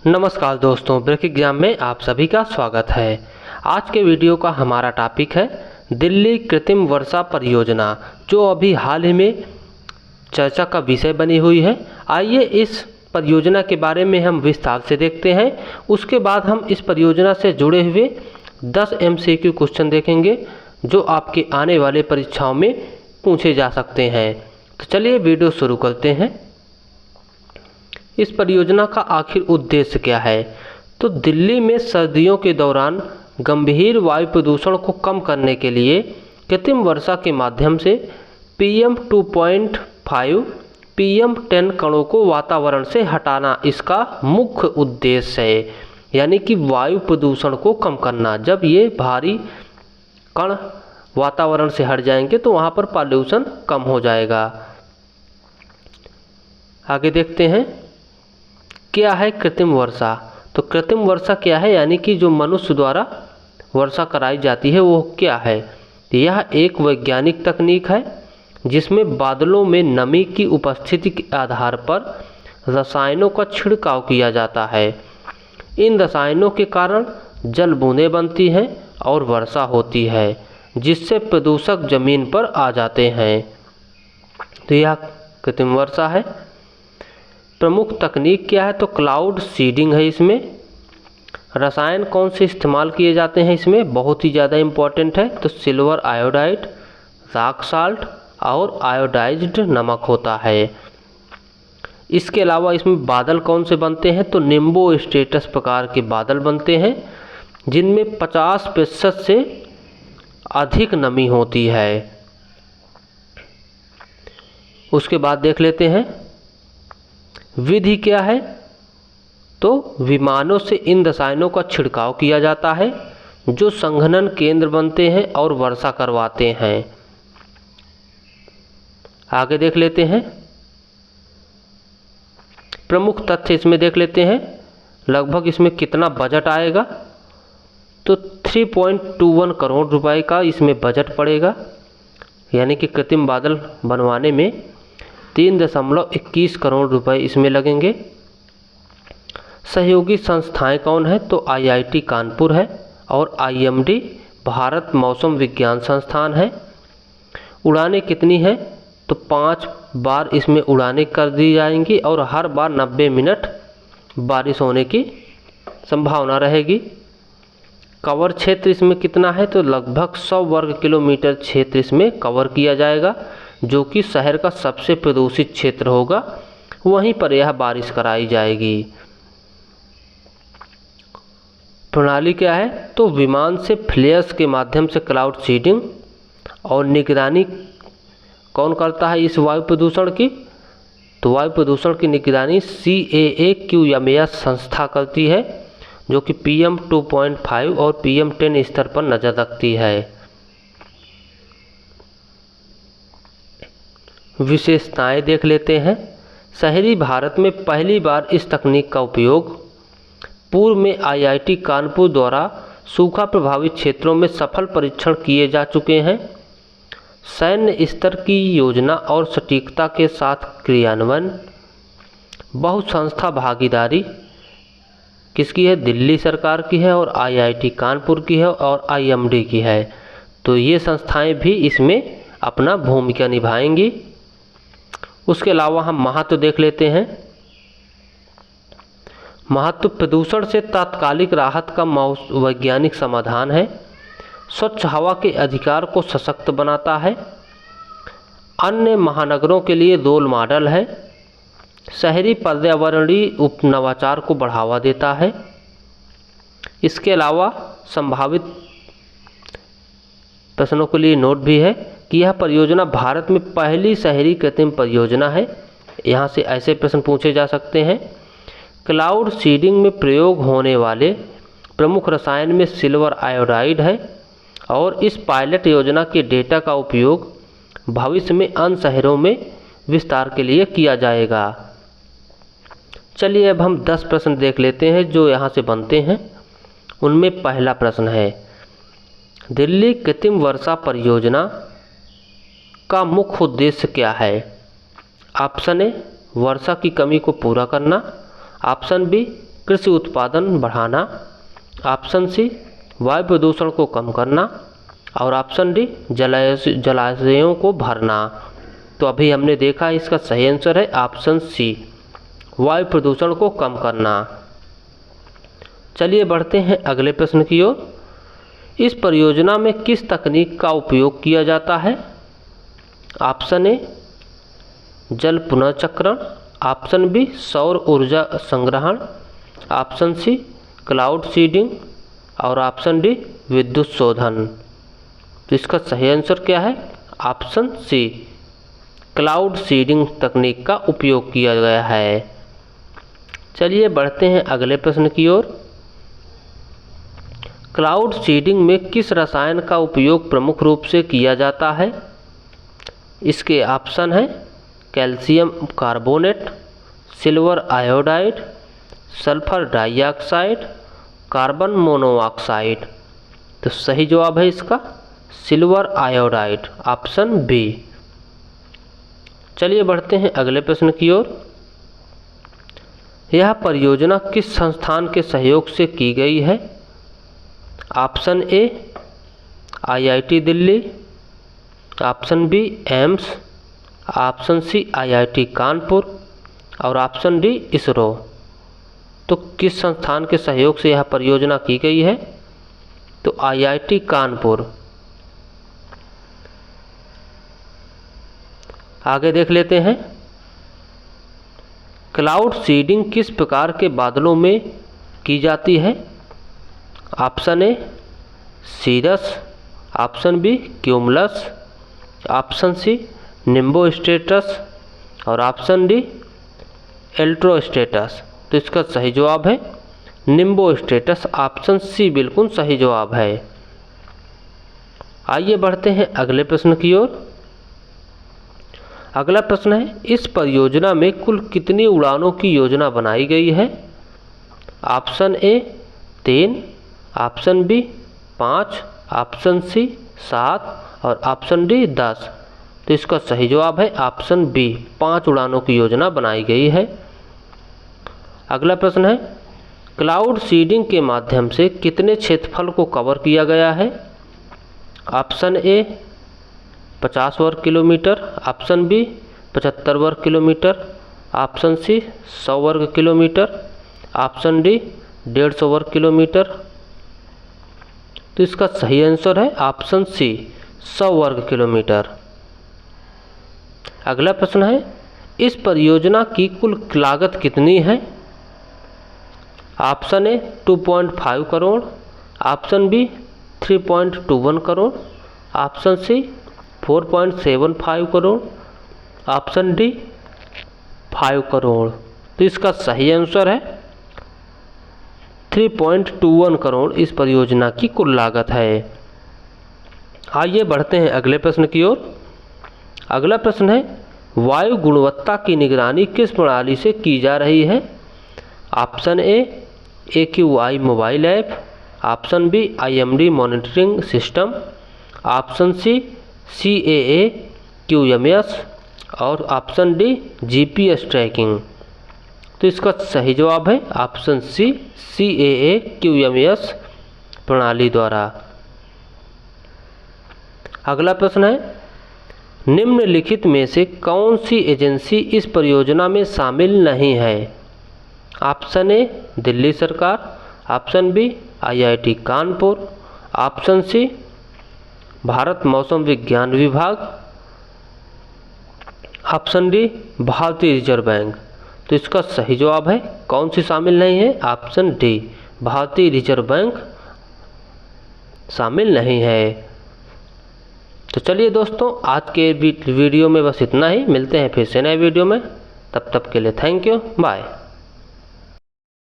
नमस्कार दोस्तों, break exam में आप सभी का स्वागत है। आज के वीडियो का हमारा टॉपिक है दिल्ली कृत्रिम वर्षा परियोजना, जो अभी हाल ही में चर्चा का विषय बनी हुई है। आइए इस परियोजना के बारे में हम विस्तार से देखते हैं। उसके बाद हम इस परियोजना से जुड़े हुए 10 MCQ क्वेश्चन देखेंगे जो आपके आने वाले परीक्षाओं में पूछे जा सकते हैं। तो चलिए वीडियो शुरू करते हैं। इस परियोजना का आखिर उद्देश्य क्या है? तो दिल्ली में सर्दियों के दौरान गंभीर वायु प्रदूषण को कम करने के लिए कृत्रिम वर्षा के माध्यम से PM 2.5 PM10 कणों को वातावरण से हटाना इसका मुख्य उद्देश्य है। यानी कि वायु प्रदूषण को कम करना। जब ये भारी कण वातावरण से हट जाएंगे तो वहाँ पर पॉल्यूशन कम हो जाएगा। आगे देखते हैं क्या है कृत्रिम वर्षा। तो कृत्रिम वर्षा क्या है, यानी कि जो मनुष्य द्वारा वर्षा कराई जाती है वो क्या है। यह एक वैज्ञानिक तकनीक है जिसमें बादलों में नमी की उपस्थिति के आधार पर रसायनों का छिड़काव किया जाता है। इन रसायनों के कारण जल बूंदें बनती हैं और वर्षा होती है, जिससे प्रदूषक जमीन पर आ जाते हैं। तो यह कृत्रिम वर्षा है। प्रमुख तकनीक क्या है? तो क्लाउड सीडिंग है। इसमें रसायन कौन से इस्तेमाल किए जाते हैं? इसमें बहुत ही ज़्यादा इम्पॉर्टेंट है। तो सिल्वर आयोडाइड, रॉक साल्ट और आयोडाइज्ड नमक होता है। इसके अलावा इसमें बादल कौन से बनते हैं? तो निम्बो स्टेटस प्रकार के बादल बनते हैं जिनमें 50% से अधिक नमी होती है। उसके बाद देख लेते हैं विधि क्या है। तो विमानों से इन रसायनों का छिड़काव किया जाता है जो संघनन केंद्र बनते हैं और वर्षा करवाते हैं। आगे देख लेते हैं प्रमुख तथ्य इसमें देख लेते हैं। लगभग इसमें कितना बजट आएगा? तो 3.21 करोड़ रुपए का इसमें बजट पड़ेगा। यानी कि कृत्रिम बादल बनवाने में 3.21 करोड़ रुपए इसमें लगेंगे। सहयोगी संस्थाएं कौन है? तो IIT कानपुर है और IMD भारत मौसम विज्ञान संस्थान है। उड़ानें कितनी हैं? तो 5 बार इसमें उड़ानें कर दी जाएंगी और हर बार 90 मिनट बारिश होने की संभावना रहेगी। कवर क्षेत्र इसमें कितना है? तो लगभग 100 वर्ग किलोमीटर क्षेत्र इसमें कवर किया जाएगा, जो कि शहर का सबसे प्रदूषित क्षेत्र होगा। वहीं पर यह बारिश कराई जाएगी। प्रणाली क्या है? तो विमान से फ्लेयर्स के माध्यम से क्लाउड सीडिंग और निगरानी कौन करता है इस वायु प्रदूषण की? तो वायु प्रदूषण की निगरानी CAAQMS संस्था करती है, जो कि PM 2.5 और PM10 स्तर पर नज़र रखती है। विशेषताएं देख लेते हैं। शहरी भारत में पहली बार इस तकनीक का उपयोग पूर्व में IIT कानपुर द्वारा सूखा प्रभावित क्षेत्रों में सफल परीक्षण किए जा चुके हैं। सैन्य स्तर की योजना और सटीकता के साथ क्रियान्वयन। बहुसंस्था भागीदारी किसकी है? दिल्ली सरकार की है और IIT कानपुर की है और IMD की है। तो ये संस्थाएं भी इसमें अपना भूमिका निभाएंगी। उसके अलावा हम महत्व देख लेते हैं। महत्व प्रदूषण से तात्कालिक राहत का वैज्ञानिक समाधान है। स्वच्छ हवा के अधिकार को सशक्त बनाता है। अन्य महानगरों के लिए रोल मॉडल है। शहरी पर्यावरणीय नवाचार को बढ़ावा देता है। इसके अलावा संभावित प्रश्नों के लिए नोट भी है कि यह परियोजना भारत में पहली शहरी कृत्रिम परियोजना है। यहाँ से ऐसे प्रश्न पूछे जा सकते हैं। क्लाउड सीडिंग में प्रयोग होने वाले प्रमुख रसायन में सिल्वर आयोडाइड है और इस पायलट योजना के डेटा का उपयोग भविष्य में अन्य शहरों में विस्तार के लिए किया जाएगा। चलिए अब हम 10 प्रश्न देख लेते हैं जो यहाँ से बनते हैं। उनमें पहला प्रश्न है दिल्ली कृत्रिम वर्षा परियोजना का मुख्य उद्देश्य क्या है? ऑप्शन ए वर्षा की कमी को पूरा करना, ऑप्शन बी कृषि उत्पादन बढ़ाना, ऑप्शन सी वायु प्रदूषण को कम करना और ऑप्शन डी जलाशयों को भरना। तो अभी हमने देखा इसका सही आंसर है ऑप्शन सी, वायु प्रदूषण को कम करना। चलिए बढ़ते हैं अगले प्रश्न की ओर। इस परियोजना में किस तकनीक का उपयोग किया जाता है? ऑप्शन ए जल पुनर्चक्रण, ऑप्शन बी सौर ऊर्जा संग्रहण, ऑप्शन सी क्लाउड सीडिंग और ऑप्शन डी विद्युत शोधन। तो इसका सही आंसर क्या है? ऑप्शन सी, क्लाउड सीडिंग तकनीक का उपयोग किया गया है। चलिए बढ़ते हैं अगले प्रश्न की ओर। क्लाउड सीडिंग में किस रसायन का उपयोग प्रमुख रूप से किया जाता है? इसके ऑप्शन हैं calcium carbonate, silver iodide, sulphur dioxide, carbon monoxide. तो सही जवाब है इसका सिल्वर आयोडाइड, ऑप्शन बी। चलिए बढ़ते हैं अगले प्रश्न की ओर। यह परियोजना किस संस्थान के सहयोग से की गई है? Option A IIT Delhi, option B AIIMS, option C IIT Kanpur और ऑप्शन डी इसरो। तो किस संस्थान के सहयोग से यह परियोजना की गई है? तो आईआईटी कानपुर। आगे देख लेते हैं, क्लाउड सीडिंग किस प्रकार के बादलों में की जाती है? Option A cirrus, option B cumulus, option C nimbostratus और ऑप्शन डी एल्ट्रोस्ट्रेटस। तो इसका सही जवाब है निम्बोस्ट्रेटस, ऑप्शन सी बिल्कुल सही जवाब है। आइए बढ़ते हैं अगले प्रश्न की ओर। अगला प्रश्न है, इस परियोजना में कुल कितनी उड़ानों की योजना बनाई गई है? Option A 3, option B 5, option C 7 और ऑप्शन डी 10। तो इसका सही जवाब है ऑप्शन बी, 5 उड़ानों की योजना बनाई गई है। अगला प्रश्न है, क्लाउड सीडिंग के माध्यम से कितने क्षेत्रफल को कवर किया गया है? ऑप्शन ए 50 वर्ग किलोमीटर, ऑप्शन बी 75 वर्ग किलोमीटर, ऑप्शन सी 100 वर्ग किलोमीटर, ऑप्शन डी 150 वर्ग किलोमीटर। तो इसका सही आंसर है ऑप्शन सी 100 वर्ग किलोमीटर। अगला प्रश्न है, इस परियोजना की कुल लागत कितनी है? Option A 2.5 crore, option B 3.21 crore, option C 4.75 crore, option D 5 crore. तो इसका सही आंसर है 3.21 करोड़ इस परियोजना की कुल लागत है। आइए बढ़ते हैं अगले प्रश्न की ओर। अगला प्रश्न है, वायु गुणवत्ता की निगरानी किस प्रणाली से की जा रही है? Option A AQI mobile app, option B IMD monitoring system, option C CAA QMS और ऑप्शन डी GPS ट्रैकिंग। तो इसका सही जवाब है ऑप्शन सी CAA QMS प्रणाली द्वारा। अगला प्रश्न है, निम्नलिखित में से कौन सी एजेंसी इस परियोजना में शामिल नहीं है? ऑप्शन ए दिल्ली सरकार, option B IIT Kanpur, option C Bharat मौसम विज्ञान विभाग, ऑप्शन डी भारतीय रिजर्व बैंक। तो इसका सही जवाब है कौन सी शामिल नहीं है? ऑप्शन डी भारतीय रिजर्व बैंक शामिल नहीं है। तो चलिए दोस्तों, आज के वीडियो में बस इतना ही। मिलते हैं फिर से नए वीडियो में, तब तक के लिए थैंक यू, बाय।